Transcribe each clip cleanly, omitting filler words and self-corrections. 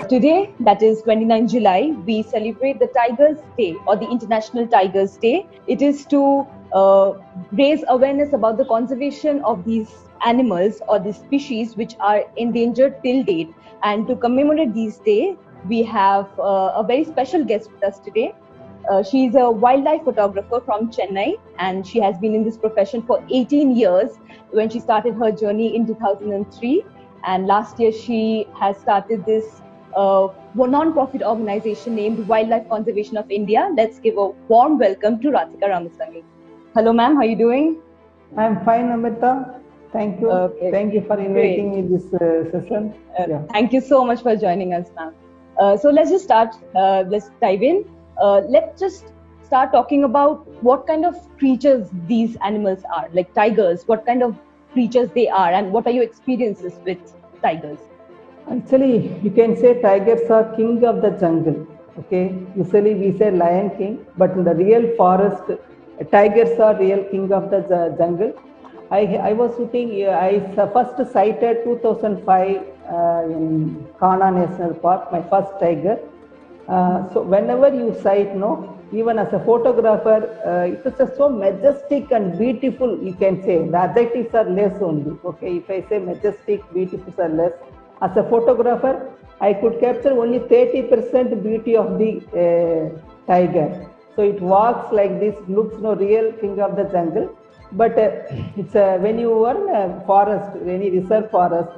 Today, that is 29 July, we celebrate the Tigers Day or the International Tigers Day. It is to raise awareness about the conservation of these animals or the species which are endangered till date. And to commemorate this day, we have a very special guest with us today. She's a wildlife photographer from Chennai, and she has been in this profession for 18 years when she started her journey in 2003. And last year, she has started this non-profit organization named Wildlife Conservation of India. Let's give a warm welcome to Rathika Ramasamy. Hello, ma'am. How are you doing? I'm fine, Amrita. Thank you. Okay. Thank you for inviting me this session. Thank you so much for joining us, ma'am. So let's just start. Let's dive in. Let's just start talking about what kind of creatures these animals are, like tigers, what kind of creatures they are, and what are your experiences with tigers? Actually, you can say tigers are king of the jungle. Okay, usually we say lion king, but in the real forest, tigers are real king of the jungle. I was shooting, I first sighted 2005 in Kanha National Park, my first tiger. So whenever you sight, even as a photographer, it is just so majestic and beautiful, you can say. The adjectives are less only. Okay, if I say majestic, beautiful are less. As a photographer, I could capture only 30% beauty of the tiger. So it walks like this, looks real king of the jungle. But it's when you are in a forest, any reserve forest,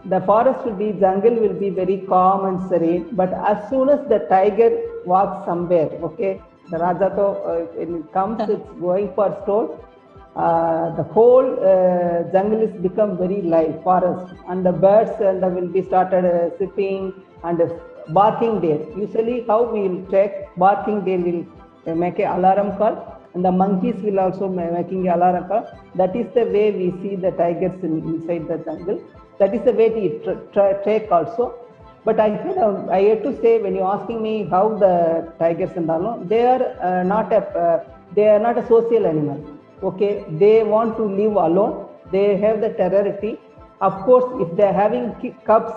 the forest will be, jungle will be very calm and serene. But as soon as the tiger walks somewhere, okay, the Rajato, when it comes, it's going for stroll. The whole jungle is become very live, forest, and the birds will be started sipping and barking there. Usually how we will check, barking there will make an alarm call, and the monkeys will also making an alarm call. That is the way we see the tigers inside the jungle. That is the way we track also. But I had to say, when you're asking me how the tigers and all, they are not a social animal. Okay, they want to live alone. They have the terrority. Of course, if they are having cubs,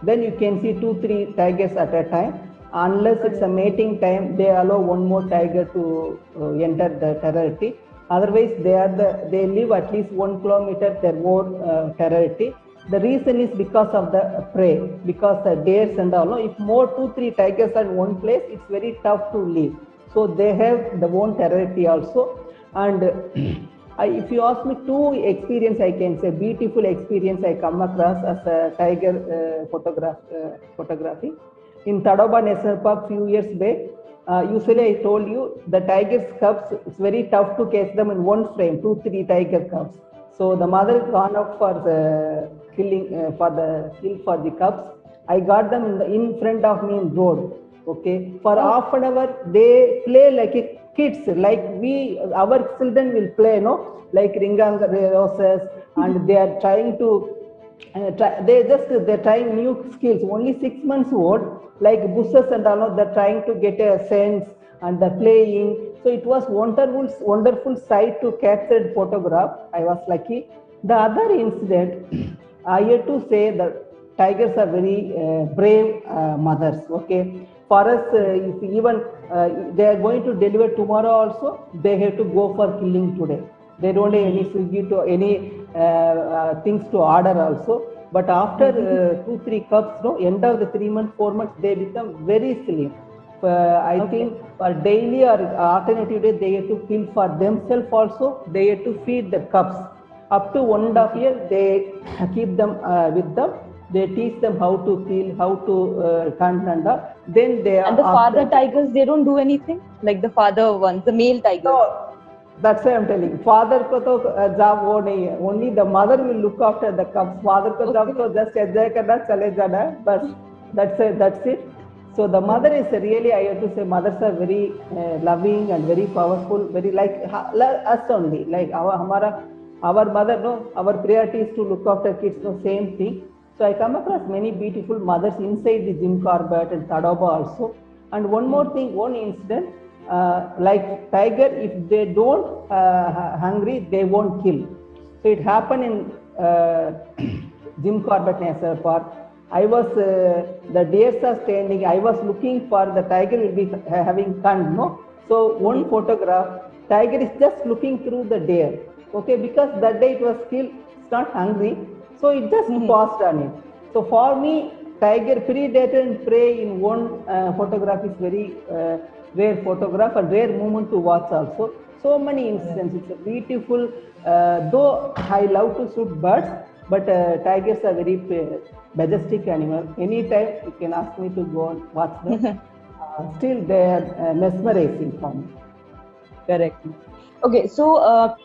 then you can see 2-3 tigers at a time. Unless it's a mating time, they allow one more tiger to enter the terrority. Otherwise, they live at least 1 kilometer. They're more terrority. The reason is because of the prey, because the deers and all. If more 2-3 tigers are in one place, it's very tough to live. So they have the own terrority also. And if you ask me two experience, I can say beautiful experience I come across as a tiger photography. In Tadoba National Park few years back, usually I told you the tiger's cubs, it's very tough to catch them in one frame, 2-3 tiger cubs. So the mother gone out for the killing, for the kill for the cubs. I got them in front of me in road. Okay, for half an hour they play like kids, like our children will play, like Ringanga roses, and they are trying to. They're trying new skills. Only 6 months old, like bushes and all. They're trying to get a sense and they're playing. So it was wonderful sight to capture photograph. I was lucky. The other incident, I had to say that tigers are very brave mothers. Okay, for us, if even they are going to deliver tomorrow also, they have to go for killing today. They don't have any Swiggy to any things to order also. But after 2-3 cups, end of the 3 months, 4 months, they become very slim. I think for daily or alternative day, they have to kill for themselves also. They have to feed the cubs. Up to 1.5 years, they keep them with them. They teach them how to kill, how to hunt and all. Then they are. And the father tigers, they don't do anything? Like the father ones, the male tigers? No. That's why I'm telling. Father ko to job wo nahi hai. Only the mother will look after the cubs. Father ko job to just enjoy karna, chale jana. But that's it. So the mother is really, I have to say, mothers are very loving and very powerful, very like us only. Like our mother, our priority is to look after kids. Same thing. So I come across many beautiful mothers inside the Jim Corbett and Tadoba also. And one more thing, one incident. Like tiger, if they don't hungry, they won't kill. So it happened in Jim Corbett National Park. I was, the deers are standing. I was looking for the tiger will be having hunt, no? So one photograph, tiger is just looking through the deer, okay? Because that day it was still, it's not hungry, so it just paused on it. So for me, tiger predator and prey in one photograph is very rare photograph and rare moment to watch also. So many instances. It's a beautiful, though I love to shoot birds, but tigers are very majestic animal. Anytime you can ask me to go and watch them. Still they are mesmerizing for me. Correct. Okay, so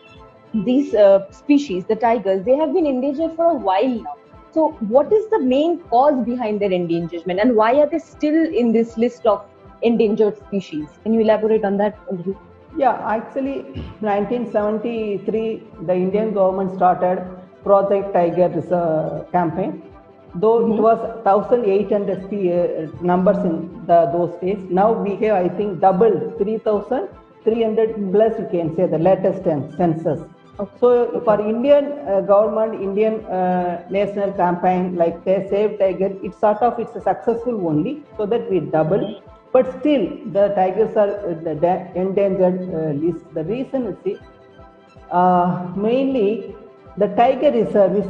these species, the tigers, they have been endangered for a while now. So what is the main cause behind their endangerment, and why are they still in this list of endangered species? Can you elaborate on that a little? Yeah, actually, 1973, the Indian government started Project Tiger Reserve campaign. Though it was 1,800 numbers in those days. Now we have, I think, doubled, 3,300 plus, you can say, the latest census. Okay. So for Indian government, Indian national campaign like Save Tiger, it's a successful only, so that we double. But still, the tigers are the endangered list. The reason is, mainly, the tiger reserve is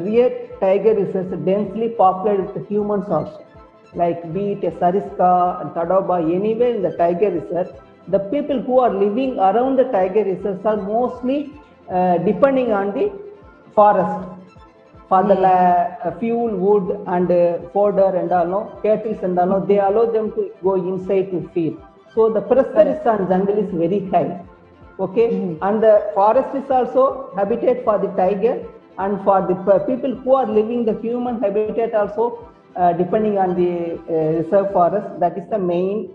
real tiger reserve is densely populated with humans also. Like be it a Sariska and Tadoba, anywhere in the tiger reserve, the people who are living around the tiger reserves are mostly depending on the forest for the fuel, wood and fodder and all, cattle and all, they allow them to go inside to feed. So the pressure is on jungle is very high. Okay, and the forest is also habitat for the tiger, and for the people who are living the human habitat also depending on the reserve forest. That is the main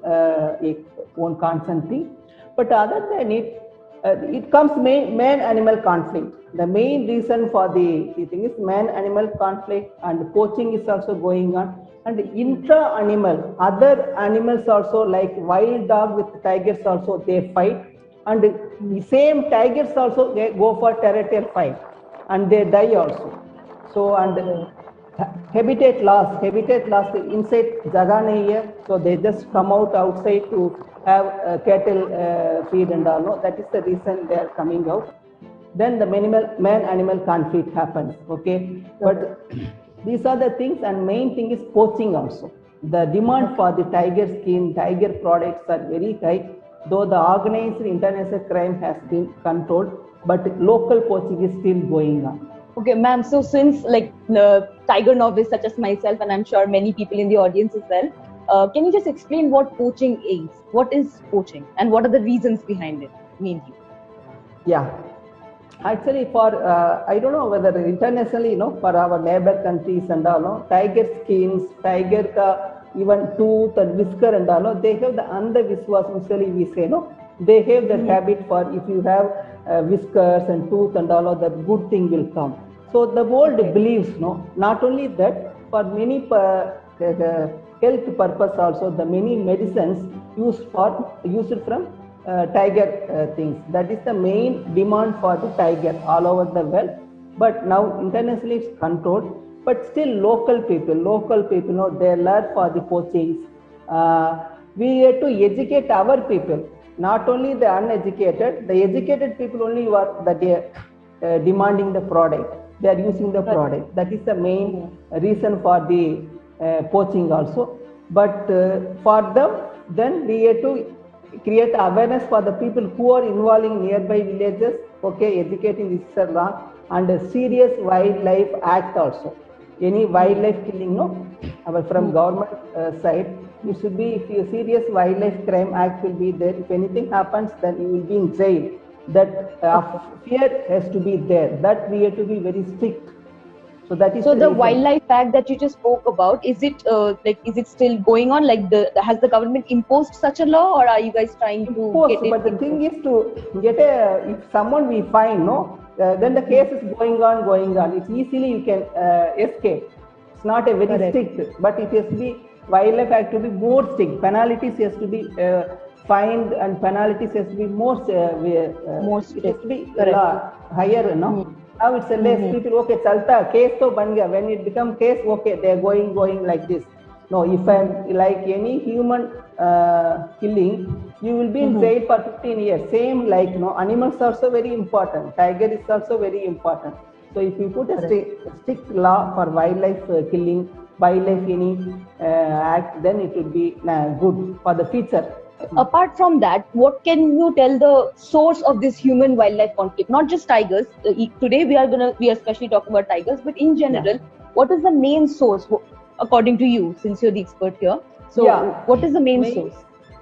one concern thing. But other than it, it comes man-animal conflict. The main reason for the thing is man-animal conflict, and poaching is also going on. And intra-animal, other animals also like wild dog with tigers also they fight. And the same tigers also they go for territorial fight and they die also. So and habitat loss inside jaga nahi hai, so they just come outside to have cattle feed and all. No, that is the reason they are coming out. Then the man-animal conflict happens. Okay, but these are the things, and main thing is poaching also. The demand for the tiger skin, tiger products are very high. Though the organized international crime has been controlled, but local poaching is still going on. Okay, ma'am. So since like the tiger novice such as myself, and I'm sure many people in the audience as well, can you just explain what poaching is? What is poaching, and what are the reasons behind it, mainly? Yeah, actually, for I don't know whether internationally, for our neighbor countries and all, no, tiger skins, tiger ka, even tooth and whisker and all, they have the andhaviswas, usually we say, no, they have that habit for if you have whiskers and tooth and all, the good thing will come. So the world believes, no, not only that, for many health purpose also, the many medicines used from tiger things. That is the main demand for the tiger all over the world. But now internationally it's controlled. But still local people, they learn for the poaching. We have to educate our people, not only the uneducated, the educated people only are that they are demanding the product, they are using the product. That is the main reason for the poaching also. But for them, then we have to create awareness for the people who are involved in nearby villages, okay, educating this is wrong, and a serious wildlife act also. Any wildlife killing, no, from government side, it should be, if a serious wildlife crime act will be there. If anything happens, then you will be in jail. That fear has to be there. That we have to be very strict. So that is. So the wildlife act that you just spoke about, is it is it still going on? Like has the government imposed such a law, or are you guys trying to get it? But the thing is to get if someone we find, no, then the case is going on. It's easily you can escape. It's not a very strict, but it has to be, wildlife act to be more strict. Penalties has to be fined, and penalties has to be more strict. It has to be higher, no. Now it's a less people, okay, chalta, case to ban gaya. When it become case, okay, they're going like this. No, if I'm like any human killing, you will be in jail for 15 years. Same like, animals are also very important. Tiger is also very important. So if you put a strict law for wildlife killing, wildlife any act, then it will be good for the future. Apart from that, what can you tell the source of this human wildlife conflict? Not just tigers. Today we are especially talking about tigers, but in general, what is the main source according to you, since you're the expert here? So what is the main source?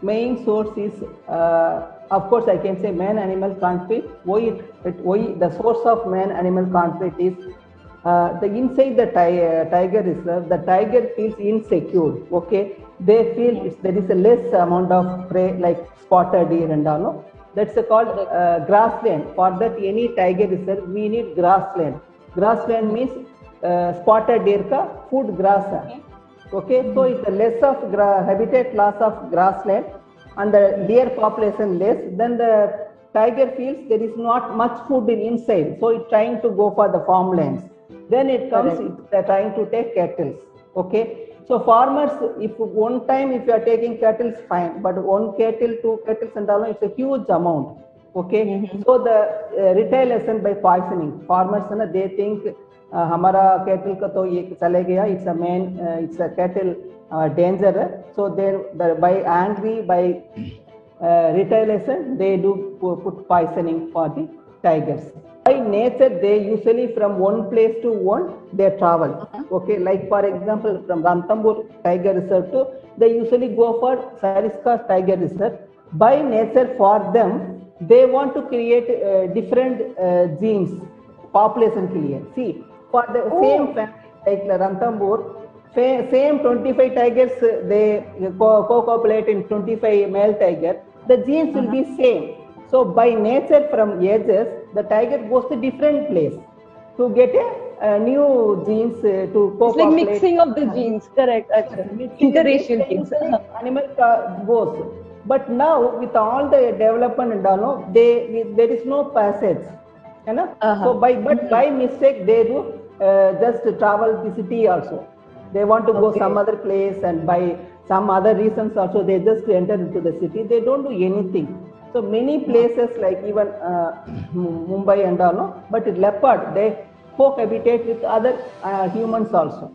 Main source is, of course, I can say man-animal conflict. Why the source of man-animal conflict is the inside the tiger reserve, the tiger feels insecure. Okay, they feel there is a less amount of prey like spotted deer and all. No? That's called grassland. For that, any tiger reserve, we need grassland. Grassland means spotted deer ka food grass. Okay, so it's a less of habitat loss of grassland and the deer population less, then the tiger feels there is not much food inside, so it's trying to go for the farmlands. Then it comes, they're trying to take cattle. Okay, so farmers, if one time if you are taking cattle, fine, but one cattle, two cattle and all, it's a huge amount. Okay, so the retaliation by poisoning, farmers, they think हमारा cattle का तो ये चले गया, it's a cattle danger, so they're by angry, by retaliation, they do put poisoning for the tigers. By nature, they usually from one place to one, they travel. Okay, like for example, from Ranthambore Tiger Reserve to, they usually go for Sariska Tiger Reserve. By nature, for them, they want to create different genes, population clear. See, for the same family, like Ranthambore, same 25 tigers, they co-copulate in 25 male tigers, the genes will be same. So by nature, from ages, the tiger goes to different place to get a new genes to co-populate. It's like mixing of the genes, correct? Interracial genes. Animal goes. But now, with all the development and all, there is no passage. So by mistake, they do just travel the city also. They want to go some other place, and by some other reasons also, they just enter into the city. They don't do anything. So many places like even Mumbai and all, but leopard, they cohabitate with other humans also.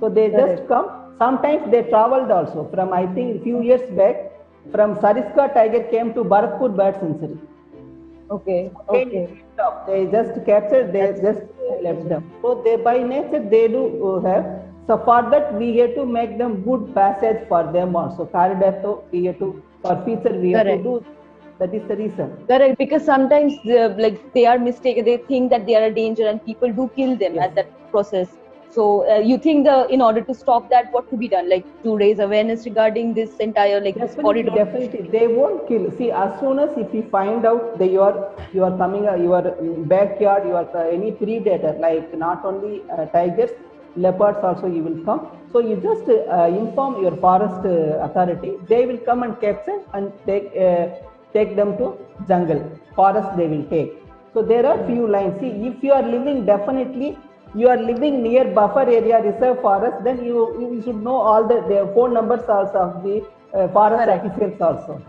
So they just come. Sometimes they traveled also from, I think, a few years back, from Sariska tiger came to Bharatpur Bird Sanctuary. Okay. They just captured, they just left them. So they by nature, they do have. So for that, we have to make them good passage for them also. Corridor, we have to, for future, we have to do. That is the reason. Correct, because sometimes they are mistaken. They think that they are a danger, and people do kill them at that process. So you think in order to stop that, what to be done? Like to raise awareness regarding this entire this corridor? Definitely, they won't kill. See, as soon as if you find out that you are coming your backyard, you are any predator, like not only tigers, leopards also you will come. So you just inform your forest authority. They will come and capture and take them to jungle. Forest they will take. So there are few lines. See, if you are living, definitely you are living near buffer area reserve forest, then you should know all the phone numbers also of the forest officials also.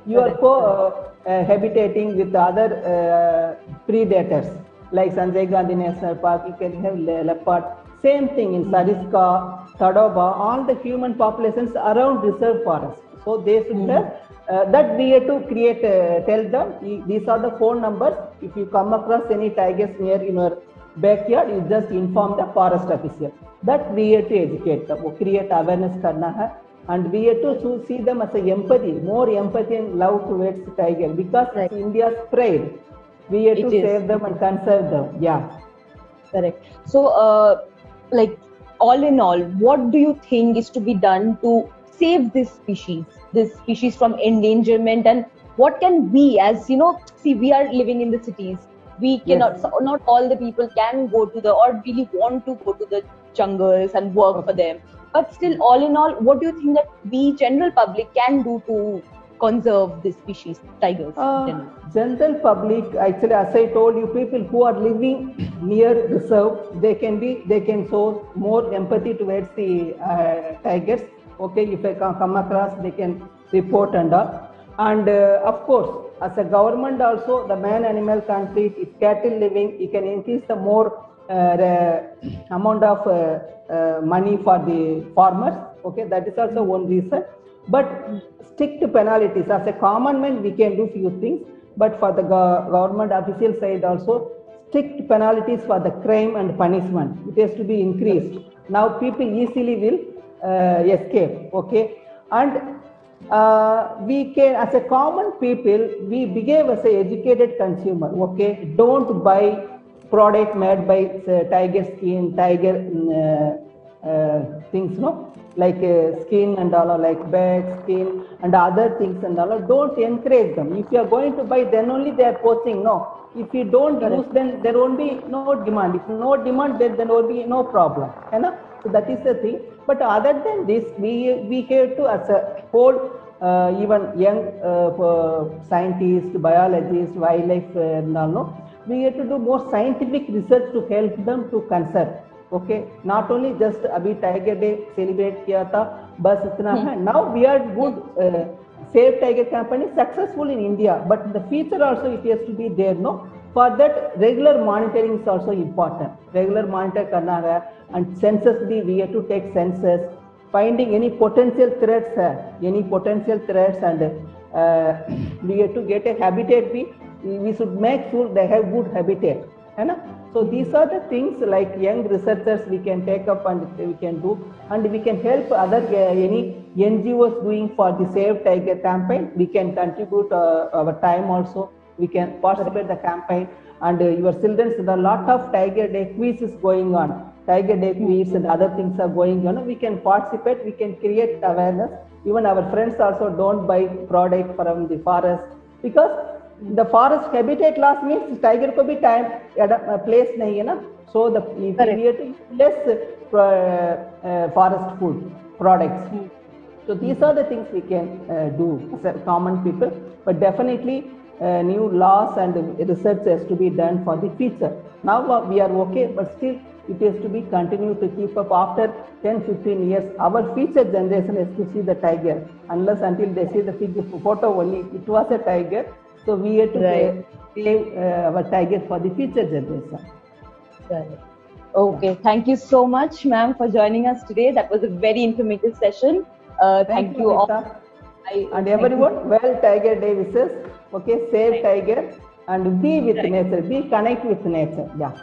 You are co-habitating with other predators like Sanjay Gandhi National Park. You can have leopard. Same thing in Sariska, Tadoba, all the human populations around reserve forest. So they should have that we have to create, tell them these are the phone numbers. If you come across any tigers near in your backyard, you just inform the forest officer. That we have to educate them, create awareness karna hai, and we have to see them as a empathy, more empathy and love towards tiger, because it's India's pride. We have to save them and conserve them. Yeah, correct. So like all in all, what do you think is to be done to save this species from endangerment, and what can we, as see, we are living in the cities, we cannot, not all the people can go to or really want to go to the jungles and work for them, but still, all in all, what do you think that we general public can do to conserve this species, tigers? General public, actually, as I told you, people who are living near reserve, they can show more empathy towards the tigers. Okay, if I come across, they can report and all. And of course, as a government also, the man-animal conflict, if cattle living, you can increase the more amount of money for the farmers. Okay, that is also one reason. But strict penalties, as a common man, we can do few things. But for the government official side also, strict penalties for the crime and punishment, it has to be increased. Now people easily will escape. Okay, and we can, as a common people, we behave as a educated consumer. Okay, don't buy product made by tiger skin, tiger things, no, like skin and all, like bat skin and other things and all. Don't encourage them. If you are going to buy, then only they are poaching. No, if you don't use, then there won't be no demand. If no demand, then there will be no problem. You know? So that is the thing. But other than this, we have to, as a whole, even young scientists, biologists, wildlife, no, we have to do more scientific research to help them to conserve. Okay, not only just Abhi Tiger Day celebrate kiya tha, bas itna hai. Now we are good Save Tiger company successful in India, but in the future also it has to be there. No, for that regular monitoring is also important. Regular monitor karna hai, and census we have to take census, finding any potential threats, and we have to get a habitat. We should make sure they have good habitat. So these are the things like young researchers we can take up and we can do, and we can help other any NGOs doing for the Save Tiger campaign. We can contribute our time also. We can participate the campaign, and your children, there are a lot of Tiger Day quiz is going on. Tiger Day quiz and other things are going on. We can participate. We can create awareness. Even our friends also don't buy product from the forest, because the forest habitat loss means tiger ko bhi time place nahi hai na, so the creating less forest food products. So these are the things we can do as a common people, but definitely new laws and research has to be done for the future. Now we are okay, but still it has to be continued to keep up. After 10-15 years, our future generation has to see the tiger, unless until they see the photo only it was a tiger. So we have to save our tiger for the future generation. Okay, thank you so much, ma'am, for joining us today. That was a very informative session. Thank you all. And everyone, well, Tiger Day wishes. Okay, save tiger and be with nature, be connect with nature. Yeah.